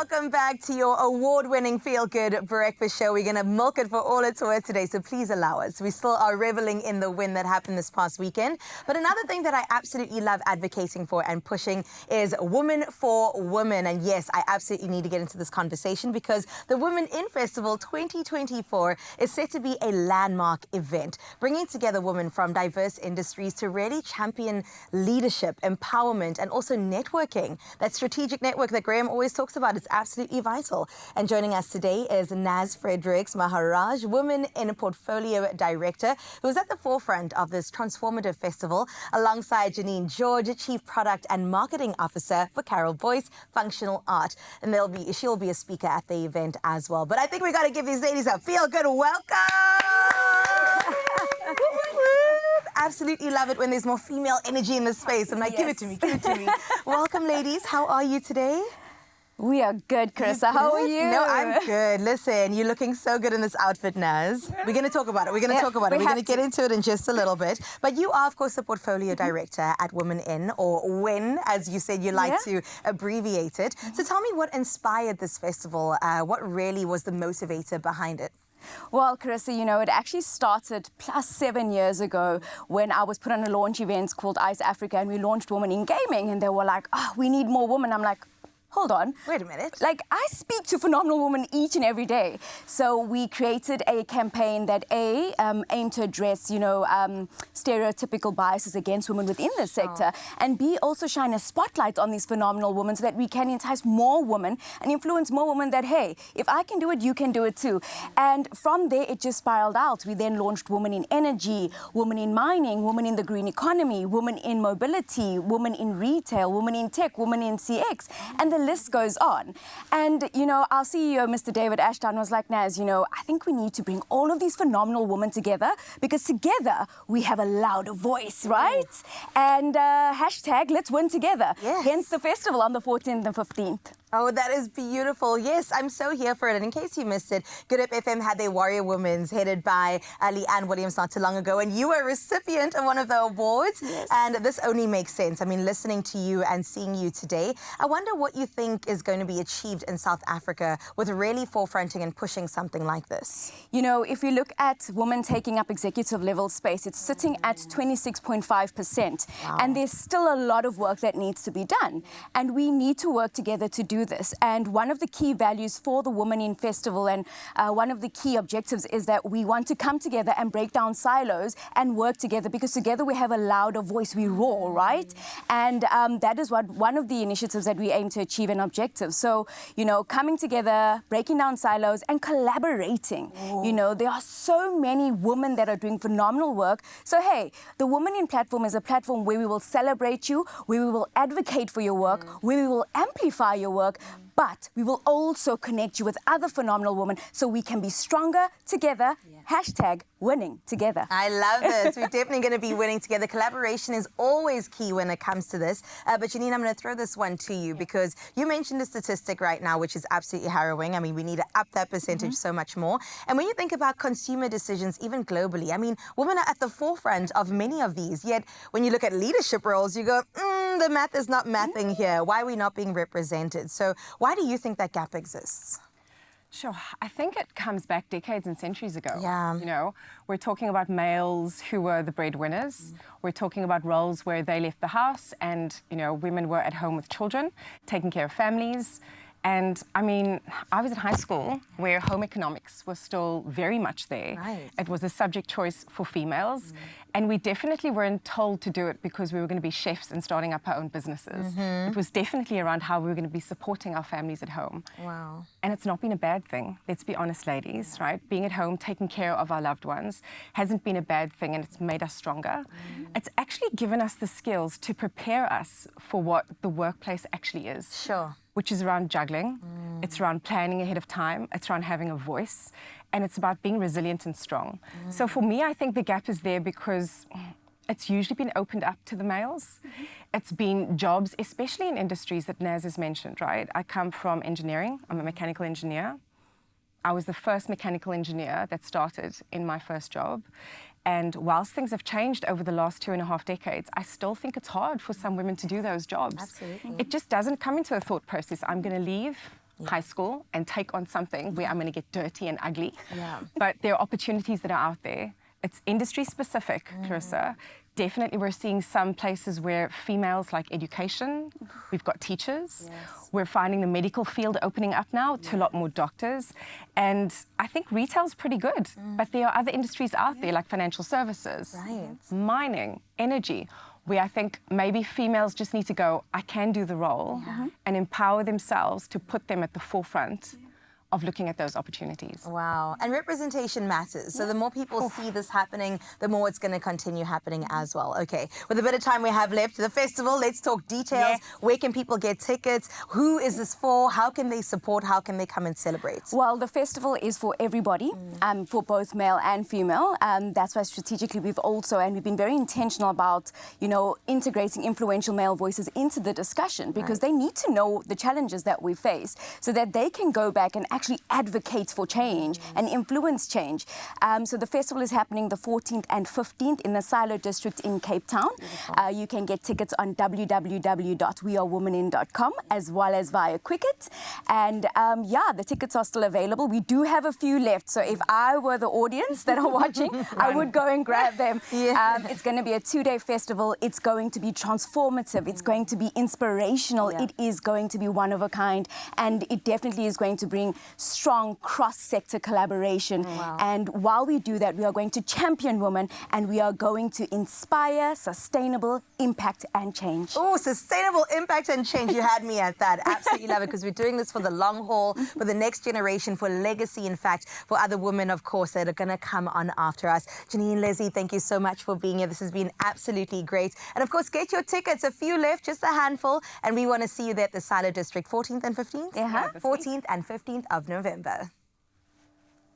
welcome back to your award-winning feel-good breakfast show. We're going to milk it for all it's worth today, so please allow us. We still are reveling in the win that happened this past weekend. But another thing that I absolutely love advocating for and pushing is Women for Women. And yes, I absolutely need to get into this conversation because the WomenIN Festival 2024 is set to be a landmark event, bringing together women from diverse industries to really champion leadership, empowerment, and also networking. That strategic network that Graham always talks about is absolutely vital. And joining us today is Naz Fredericks Maharaj, WomenIN Portfolio Director, who is at the forefront of this transformative festival, alongside Janine George, Chief Product and Marketing Officer for Carol Boyce Functional Art. And she'll be a speaker at the event as well. But I think we got to give these ladies a feel-good welcome. Absolutely love it when there's more female energy in the space. I'm like, yes. Give it to me, give it to me. Welcome, ladies. How are you today? We are good, Carissa. How are you? No, I'm good. Listen, you're looking so good in this outfit, Naz. We're going to talk about it. We're going to talk about it. We're going to get into it in just a little bit. But you are, of course, the portfolio director at WomenIN, or WIN, as you said, you like to abbreviate it. So tell me what inspired this festival. What really was the motivator behind it? Well, Carissa, you know, it actually started plus 7 years ago when I was put on a launch event called Ice Africa, and we launched WomenIN Gaming, and they were like, oh, we need more women. I'm like, hold on. Wait a minute. Like, I speak to phenomenal women each and every day. So we created a campaign that aimed to address, you know, stereotypical biases against women within the sector, and B, also shine a spotlight on these phenomenal women so that we can entice more women and influence more women that, hey, if I can do it, you can do it too. And from there, it just spiraled out. We then launched Women in Energy, Women in Mining, Women in the Green Economy, Women in Mobility, Women in Retail, Women in Tech, Women in CX, and the list goes on. And, you know, our CEO, Mr. David Ashton, was like, Naz, you know, I think we need to bring all of these phenomenal women together because together we have a louder voice, right? And hashtag let's win together. Yes. Hence the festival on the 14th and 15th. Oh, that is beautiful. Yes, I'm so here for it. And in case you missed it, Good Up FM had their Warrior Women's headed by Leanne Williams not too long ago. And you were a recipient of one of the awards. Yes. And this only makes sense. I mean, listening to you and seeing you today, I wonder what you think is going to be achieved in South Africa with really forefronting and pushing something like this. You know, if you look at women taking up executive level space, it's sitting at 26.5%. Wow. And there's still a lot of work that needs to be done. And we need to work together to do this. And one of the key values for the WomenIN Festival and one of the key objectives is that we want to come together and break down silos and work together, because together we have a louder voice, we roar, right? And that is what one of the initiatives that we aim to achieve and objectives. So, you know, coming together, breaking down silos and collaborating. You know, there are so many women that are doing phenomenal work. So, hey, the WomenIN platform is a platform where we will celebrate you, where we will advocate for your work, where we will amplify your work, but we will also connect you with other phenomenal women so we can be stronger together. Hashtag winning together. I love this. We're definitely going to be winning together. Collaboration is always key when it comes to this. But Janine, I'm going to throw this one to you because you mentioned a statistic right now, which is absolutely harrowing. I mean, we need to up that percentage so much more. And when you think about consumer decisions, even globally, I mean, women are at the forefront of many of these. Yet when you look at leadership roles, you go, the math is not mathing here. Why are we not being represented? So why do you think that gap exists? Sure. I think it comes back decades and centuries ago. Yeah. You know, we're talking about males who were the breadwinners. We're talking about roles where they left the house and, you know, women were at home with children, taking care of families. And I mean, I was at high school where home economics was still very much there. Right. It was a subject choice for females. And we definitely weren't told to do it because we were going to be chefs and starting up our own businesses. It was definitely around how we were going to be supporting our families at home. Wow. And it's not been a bad thing. Let's be honest, ladies, right? Being at home, taking care of our loved ones hasn't been a bad thing, and it's made us stronger. It's actually given us the skills to prepare us for what the workplace actually is. Sure. Which is around juggling. It's around planning ahead of time. It's around having a voice. And it's about being resilient and strong. So for me, I think the gap is there because it's usually been opened up to the males. It's been jobs, especially in industries that Naz has mentioned, right? I come from engineering. I'm a mechanical engineer. I was the first mechanical engineer that started in my first job. And whilst things have changed over the last 2.5 decades, I still think it's hard for some women to do those jobs. Absolutely. It just doesn't come into a thought process. I'm going to leave. high school and take on something where I'm going to get dirty and ugly. Yeah. But there are opportunities that are out there. It's industry specific, Clarissa. Definitely we're seeing some places where females like education, we've got teachers, we're finding the medical field opening up now to a lot more doctors. And I think retail's pretty good, but there are other industries out there like financial services, mining, energy, where I think maybe females just need to go, I can do the role and empower themselves to put them at the forefront of looking at those opportunities. Wow. And representation matters. So the more people see this happening, the more it's going to continue happening as well. Okay. With a bit of time we have left, the festival, let's talk details. Yes. Where can people get tickets? Who is this for? How can they support? How can they come and celebrate? Well, the festival is for everybody, for both male and female. That's why strategically we've been very intentional about, integrating influential male voices into the discussion, because they need to know the challenges that we face so that they can go back and actually advocate for change and influence change. So the festival is happening the 14th and 15th in the Silo District in Cape Town. You can get tickets on www.wearewomenin.com as well as via Quicket. And the tickets are still available. We do have a few left. So if I were the audience that are watching, I would go and grab them. It's going to be a 2-day festival. It's going to be transformative. It's going to be inspirational. It is going to be one of a kind. And it definitely is going to bring strong cross-sector collaboration. And while we do that, we are going to champion women and we are going to inspire sustainable impact and change. Oh, sustainable impact and change. You had me at that. Absolutely love it, because we're doing this for the long haul, for the next generation, for legacy, in fact, for other women, of course, that are going to come on after us. Janine, Leslie, thank you so much for being here. This has been absolutely great. And of course, get your tickets. A few left, just a handful. And we want to see you there at the Silo District, 14th and 15th? 14th and 15th of November.